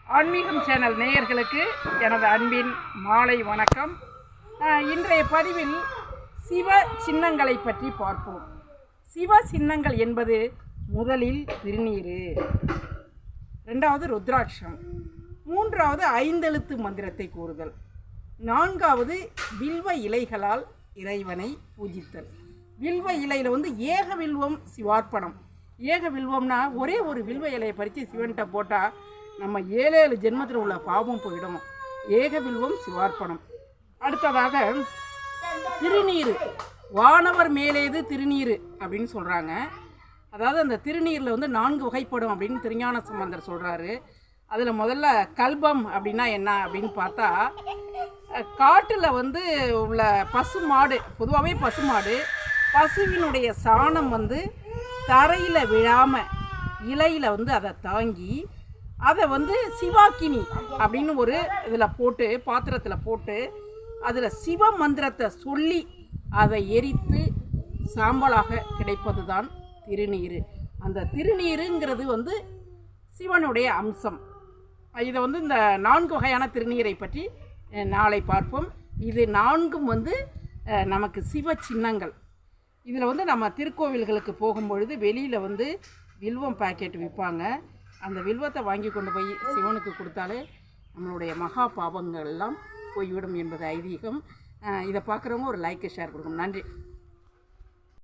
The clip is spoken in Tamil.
ஆன்மீகம் சேனல் நேயர்களுக்கு எனது அன்பின் மாலை வணக்கம். இன்றைய பதிவில் சிவ சின்னங்களை பற்றி பார்ப்போம். சிவ சின்னங்கள் என்பது முதலில் திருநீர், இரண்டாவது ருத்ராட்சம், மூன்றாவது ஐந்தெழுத்து மந்திரத்தை கூறுதல், நான்காவது வில்வ இலைகளால் இறைவனை பூஜித்தல். வில்வ இலையில் ஏக வில்வம் சிவார்ப்பணம். ஏக வில்வம்னா ஒரே ஒரு வில்வ இலையை பறித்து சிவன்கிட்ட போட்டால் நம்ம 7 ஜென்மத்தில் உள்ள பாவம் போயிடும். ஏக வில்வம் சிவார்ப்பணம். அடுத்ததாக திருநீர், வானவர் மேலேது திருநீர் அப்படின்னு சொல்கிறாங்க. அதாவது அந்த திருநீரில் 4 வகைப்படும் அப்படின்னு திருஞான சம்பந்தர் சொல்கிறாரு. அதில் முதல்ல கல்பம் அப்படின்னா என்ன அப்படின்னு பார்த்தா, காட்டில் உள்ள பசு மாடு, பொதுவாகவே பசு மாடு, பசுவினுடைய சாணம் தரையில் விழாமல் இலையில் அதை தாங்கி அதை சிவாக்கினி அப்படின்னு ஒரு இதில் போட்டு, பாத்திரத்தில் போட்டு, அதில் சிவ மந்திரத்தை சொல்லி அதை எரித்து சாம்பலாக கிடைப்பது தான் திருநீர். அந்த திருநீருங்கிறது சிவனுடைய அம்சம். இதை இந்த 4 வகையான திருநீரை பற்றி நாளை பார்ப்போம். இது 4ம் நமக்கு சிவ சின்னங்கள். இதில் நம்ம திருக்கோவில்களுக்கு போகும்பொழுது வெளியில் வில்வம் பாக்கெட் விற்பாங்க. அந்த வில்வத்தை வாங்கி கொண்டு போய் சிவனுக்கு கொடுத்தாலே நம்மளுடைய மகா பாவங்கள் எல்லாம் போய்விடும் என்பது ஐதீகம். இதை பார்க்குறவங்க ஒரு லைக் ஷேர் கொடுக்கணும். நன்றி.